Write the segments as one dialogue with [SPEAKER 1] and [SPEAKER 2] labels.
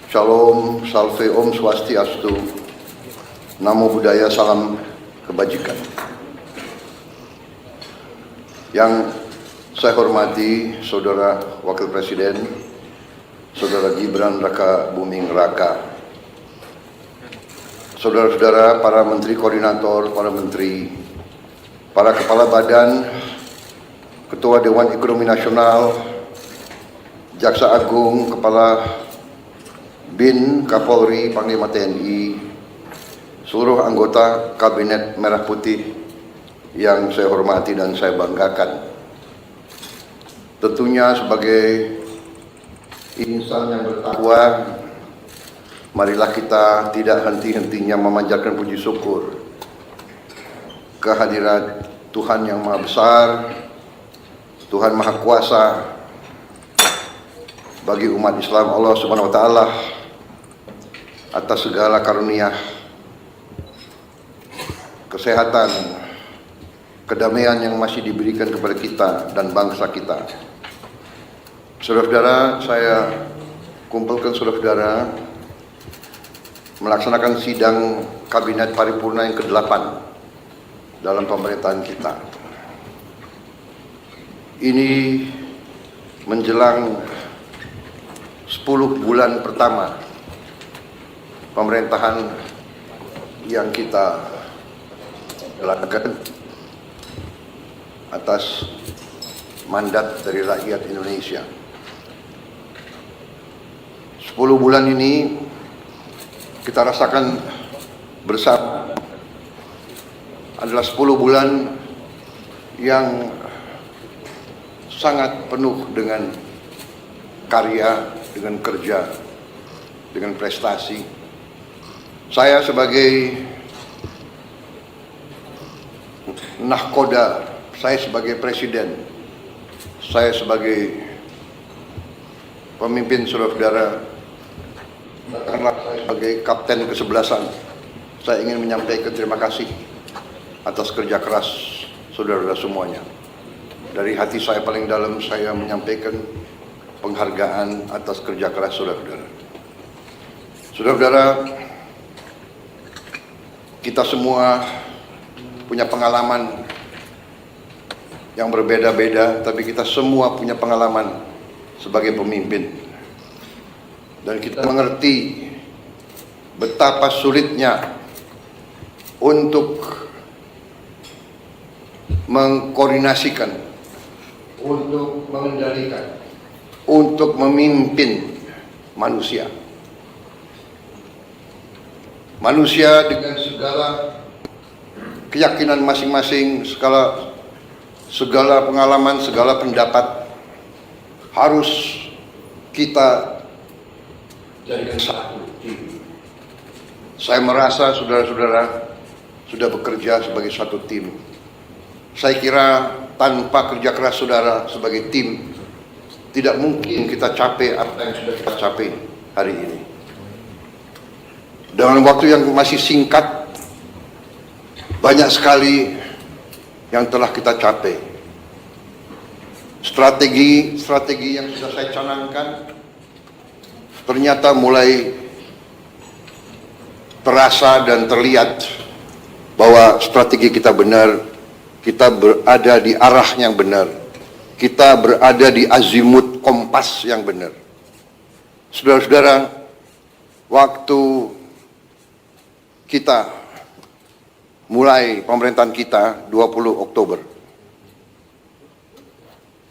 [SPEAKER 1] Shalom, Salve, Om Swastiastu, Namo Buddhaya, Salam Kebajikan. Yang saya hormati Saudara Wakil Presiden, Saudara Gibran Raka Buming Raka, saudara-saudara para menteri koordinator, para menteri, para kepala badan, Ketua Dewan Ekonomi Nasional, Jaksa Agung, Kepala BIN, Kapolri, Panglima TNI, seluruh anggota Kabinet Merah Putih yang saya hormati dan saya banggakan. Tentunya sebagai insan yang bertakwa, marilah kita tidak henti-hentinya memanjatkan puji syukur kehadirat Tuhan yang Maha Besar, Tuhan Maha Kuasa bagi umat Islam, Allah Subhanahu wa Ta'ala, atas segala karunia kesehatan, kedamaian yang masih diberikan kepada kita dan bangsa kita. Saudara-saudara, saya kumpulkan saudara-saudara melaksanakan sidang Kabinet Paripurna yang ke-8 dalam pemerintahan kita. Ini menjelang 10 bulan pertama pemerintahan yang kita lakukan atas mandat dari rakyat Indonesia. 10 bulan ini kita rasakan bersama adalah 10 bulan yang sangat penuh dengan karya, dengan kerja, dengan prestasi. Saya sebagai nahkoda, saya sebagai presiden, saya sebagai pemimpin saudara-saudara, karena saya sebagai kapten kesebelasan, saya ingin menyampaikan terima kasih atas kerja keras saudara-saudara semuanya. Dari hati saya paling dalam saya menyampaikan penghargaan atas kerja keras saudara-saudara. Saudara-saudara, kita semua punya pengalaman yang berbeda-beda, tapi kita semua punya pengalaman sebagai pemimpin. Dan kita mengerti betapa sulitnya untuk mengkoordinasikan, untuk mengendalikan, untuk memimpin manusia. Manusia dengan segala keyakinan masing-masing, segala pengalaman, segala pendapat harus kita jadikan satu. Saya merasa saudara-saudara sudah bekerja sebagai satu tim. Saya kira tanpa kerja keras saudara sebagai tim, tidak mungkin kita capai apa yang sudah kita capai hari ini. Dengan waktu yang masih singkat, banyak sekali yang telah kita capai. Strategi yang sudah saya canangkan ternyata mulai terasa dan terlihat bahwa strategi kita benar. Kita berada di arah yang benar. Kita berada di azimut kompas yang benar. Saudara-saudara, waktu kita mulai pemerintahan kita 20 Oktober,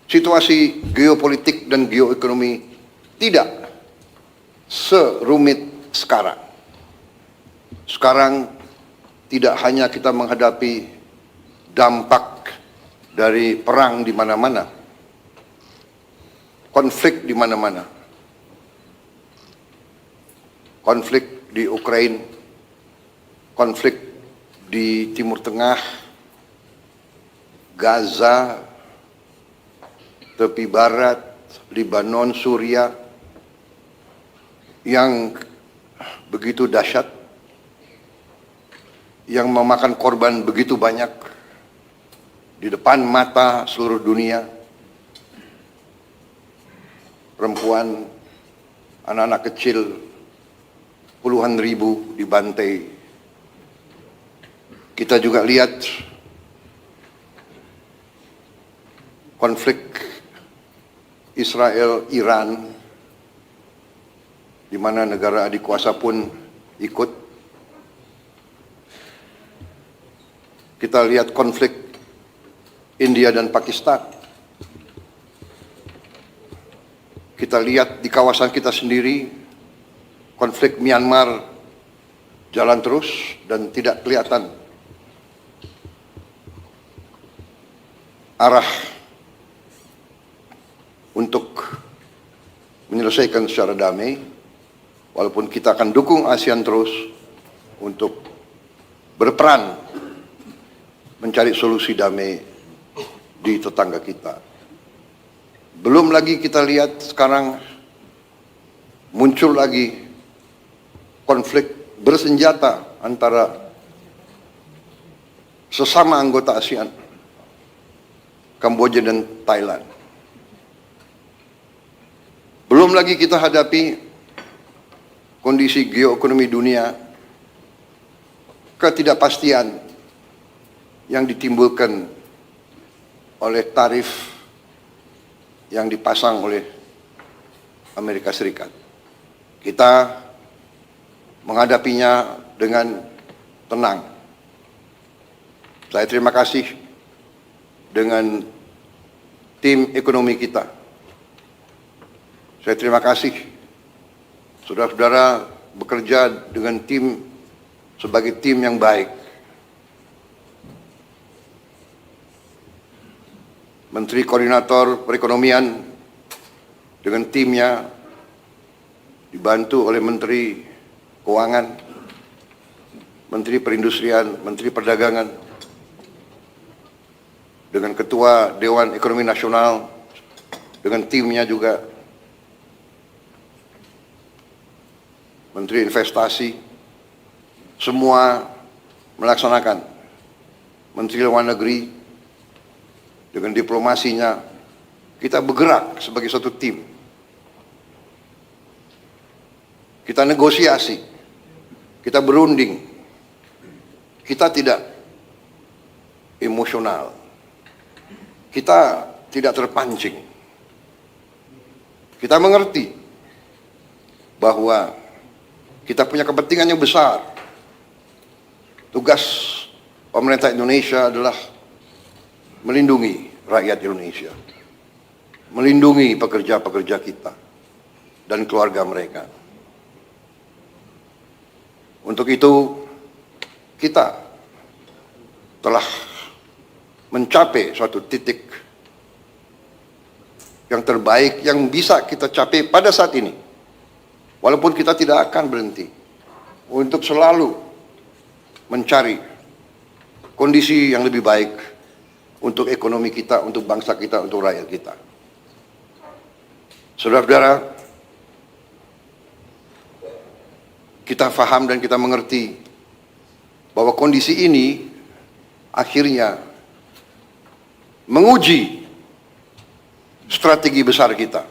[SPEAKER 1] situasi geopolitik dan geoekonomi tidak serumit sekarang. Sekarang tidak hanya kita menghadapi dampak dari perang di mana-mana, konflik di mana-mana, konflik di Ukraina, konflik di Timur Tengah, Gaza, tepi barat, Lebanon, Suriah, yang begitu dahsyat, yang memakan korban begitu banyak di depan mata seluruh dunia. Perempuan, anak-anak kecil, puluhan ribu dibantai. Kita juga lihat konflik Israel-Iran, di mana negara adik kuasa pun ikut. Kita lihat konflik India dan Pakistan. Kita lihat di kawasan kita sendiri, konflik Myanmar jalan terus dan tidak kelihatan arah untuk menyelesaikan secara damai, walaupun kita akan dukung ASEAN terus untuk berperan mencari solusi damai di tetangga kita. Belum lagi kita lihat sekarang muncul lagi konflik bersenjata antara sesama anggota ASEAN, Kamboja dan Thailand. Belum lagi kita hadapi kondisi geoekonomi dunia, ketidakpastian yang ditimbulkan oleh tarif yang dipasang oleh Amerika Serikat. Kita menghadapinya dengan tenang. Saya terima kasih dengan tim ekonomi kita. Saya terima kasih saudara-saudara bekerja dengan tim sebagai tim yang baik. Menteri Koordinator Perekonomian dengan timnya dibantu oleh Menteri Keuangan, Menteri Perindustrian, Menteri Perdagangan, dengan Ketua Dewan Ekonomi Nasional, dengan timnya juga, Menteri Investasi, semua melaksanakan. Menteri Luar Negeri, dengan diplomasinya, kita bergerak sebagai satu tim. Kita negosiasi, kita berunding, kita tidak emosional, kita tidak terpancing. Kita mengerti bahwa kita punya kepentingan yang besar. Tugas pemerintah Indonesia adalah melindungi rakyat Indonesia, melindungi pekerja-pekerja kita dan keluarga mereka. Untuk itu, kita telah mencapai suatu titik yang terbaik yang bisa kita capai pada saat ini. Walaupun kita tidak akan berhenti untuk selalu mencari kondisi yang lebih baik untuk ekonomi kita, untuk bangsa kita, untuk rakyat kita. Saudara-saudara, kita faham dan kita mengerti bahwa kondisi ini akhirnya menguji strategi besar kita,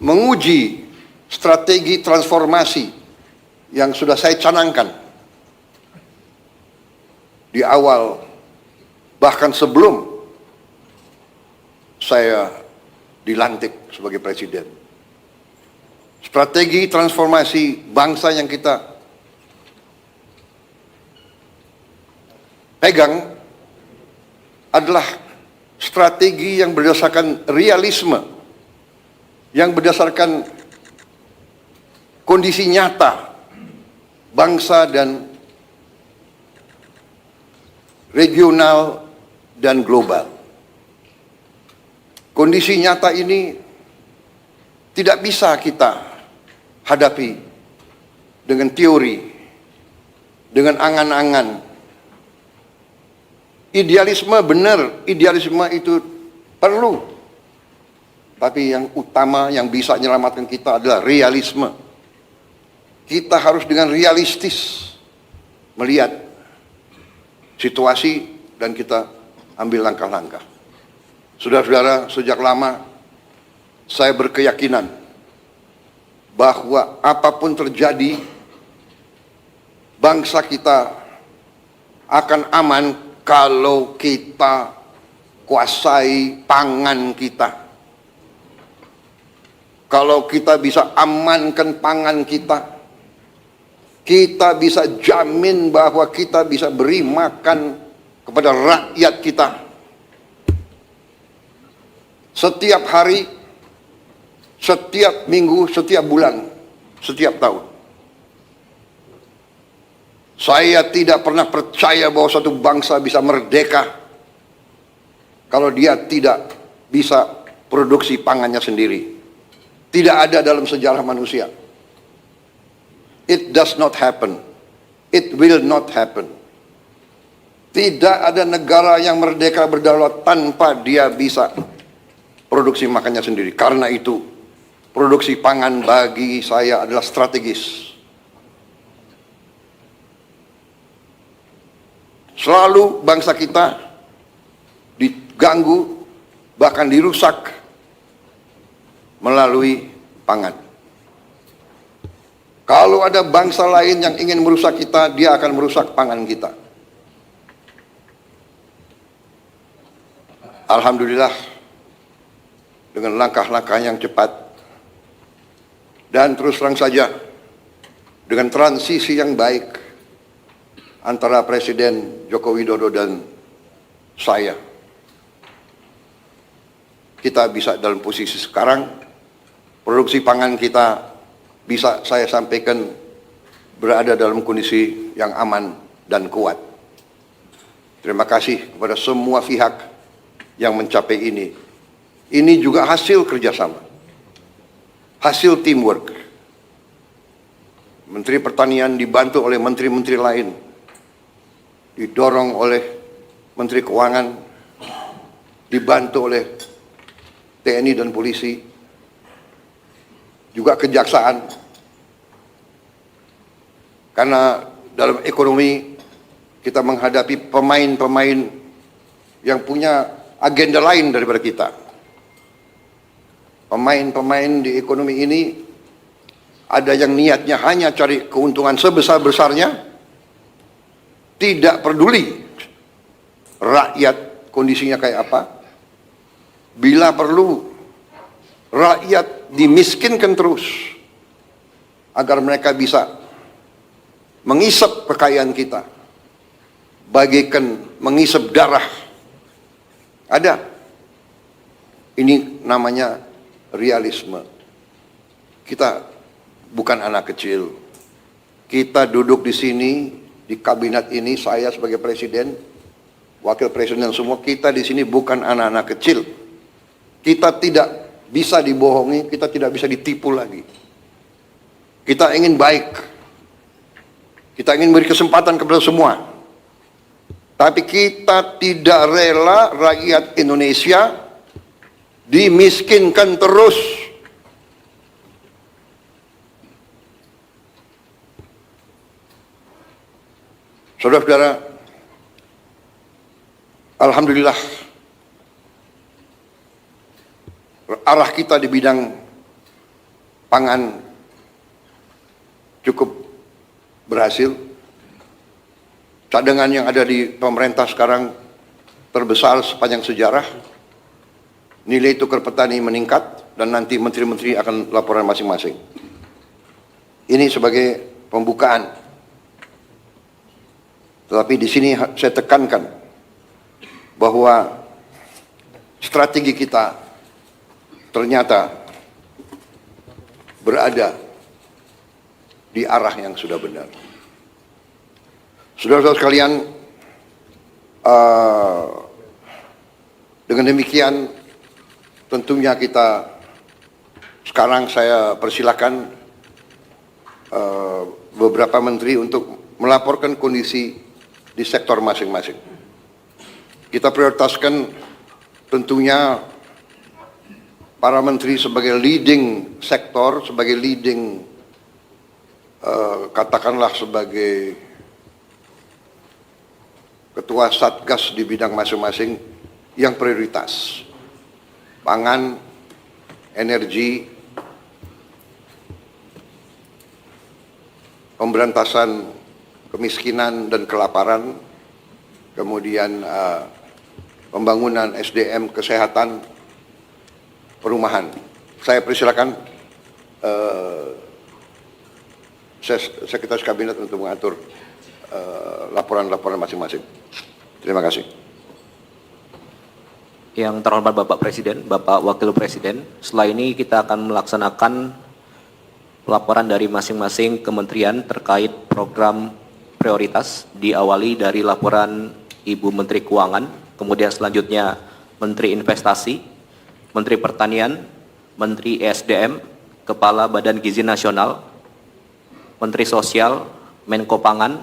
[SPEAKER 1] menguji strategi transformasi yang sudah saya canangkan di awal, bahkan sebelum saya dilantik sebagai presiden. Strategi transformasi bangsa yang kita pegang adalah strategi yang berdasarkan realisme, yang berdasarkan kondisi nyata bangsa dan regional dan global. Kondisi nyata ini tidak bisa kita hadapi dengan teori, dengan angan-angan. Idealisme benar, idealisme itu perlu. Tapi yang utama yang bisa menyelamatkan kita adalah realisme. Kita harus dengan realistis melihat situasi dan kita ambil langkah-langkah. Saudara-saudara, sejak lama saya berkeyakinan bahwa apapun terjadi bangsa kita akan aman kalau kita kuasai pangan kita. Kalau kita bisa amankan pangan kita, kita bisa jamin bahwa kita bisa beri makan kepada rakyat kita. Setiap hari, setiap minggu, setiap bulan, setiap tahun. Saya tidak pernah percaya bahwa suatu bangsa bisa merdeka kalau dia tidak bisa produksi pangannya sendiri. Tidak ada dalam sejarah manusia. It does not happen. It will not happen. Tidak ada negara yang merdeka berdaulat tanpa dia bisa produksi makannya sendiri. Karena itu, produksi pangan bagi saya adalah strategis. Selalu bangsa kita diganggu, bahkan dirusak melalui pangan. Kalau ada bangsa lain yang ingin merusak kita, dia akan merusak pangan kita. Alhamdulillah, dengan langkah-langkah yang cepat dan terus terang saja, dengan transisi yang baik antara Presiden Joko Widodo dan saya, kita bisa dalam posisi sekarang. Produksi pangan kita bisa saya sampaikan berada dalam kondisi yang aman dan kuat. Terima kasih kepada semua pihak yang mencapai ini. Ini juga hasil kerjasama, hasil teamwork. Menteri Pertanian dibantu oleh menteri-menteri lain, didorong oleh Menteri Keuangan, dibantu oleh TNI dan polisi, juga kejaksaan. Karena dalam ekonomi kita menghadapi pemain-pemain yang punya agenda lain daripada kita. Pemain-pemain di ekonomi ini ada yang niatnya hanya cari keuntungan sebesar-besarnya, tidak peduli rakyat kondisinya kayak apa. Bila perlu, rakyat dimiskinkan terus agar mereka bisa mengisap kekayaan kita, bagaikan mengisap darah. Ada. Ini namanya realisme. Kita bukan anak kecil. Kita duduk di sini, di kabinet ini, saya sebagai presiden, wakil presiden semua, kita di sini bukan anak-anak kecil. Kita tidak bisa dibohongi, kita tidak bisa ditipu lagi. Kita ingin baik. Kita ingin beri kesempatan kepada semua. Tapi kita tidak rela rakyat Indonesia dimiskinkan terus. Saudara-saudara, alhamdulillah, arah kita di bidang pangan cukup berhasil. Cadangan yang ada di pemerintah sekarang terbesar sepanjang sejarah. Nilai tukar petani meningkat dan nanti menteri-menteri akan laporan masing-masing. Ini sebagai pembukaan. Tetapi di sini saya tekankan bahwa strategi kita ternyata berada di arah yang sudah benar. Saudara-saudara sekalian, dengan demikian tentunya kita sekarang saya persilakan beberapa menteri untuk melaporkan kondisi di sektor masing-masing. Kita prioritaskan tentunya para menteri sebagai leading sektor, sebagai leading katakanlah sebagai ketua satgas di bidang masing-masing yang prioritas. Pangan, energi, pemberantasan kemiskinan dan kelaparan, kemudian pembangunan SDM, kesehatan, perumahan. Saya persilakan Sekretaris Kabinet untuk mengatur laporan-laporan masing-masing. Terima kasih.
[SPEAKER 2] Yang terhormat Bapak Presiden, Bapak Wakil Presiden, setelah ini kita akan melaksanakan laporan dari masing-masing kementerian terkait program prioritas, diawali dari laporan Ibu Menteri Keuangan, kemudian selanjutnya Menteri Investasi, Menteri Pertanian, Menteri ESDM, Kepala Badan Gizi Nasional, Menteri Sosial, Menko Pangan,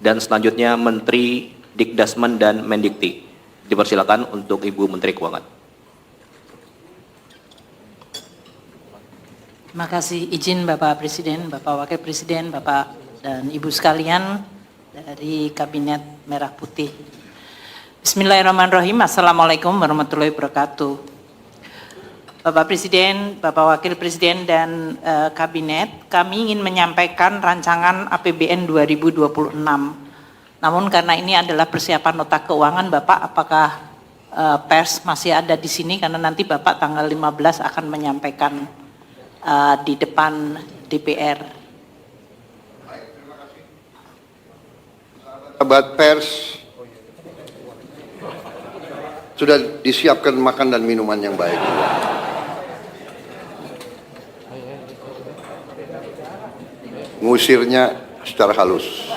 [SPEAKER 2] dan selanjutnya Menteri Dikdasmen dan Mendikti. Dipersilakan untuk Ibu Menteri Keuangan.
[SPEAKER 3] Terima kasih. Izin Bapak Presiden, Bapak Wakil Presiden, Bapak dan Ibu sekalian dari Kabinet Merah Putih. Bismillahirrahmanirrahim. Assalamualaikum warahmatullahi wabarakatuh. Bapak Presiden, Bapak Wakil Presiden dan Kabinet, kami ingin menyampaikan rancangan APBN 2026. Namun karena ini adalah persiapan nota keuangan, Bapak, apakah pers masih ada di sini? Karena nanti Bapak tanggal 15 akan menyampaikan di depan DPR.
[SPEAKER 1] Sahabat pers, sudah disiapkan makan dan minuman yang baik. Ngusirnya secara halus.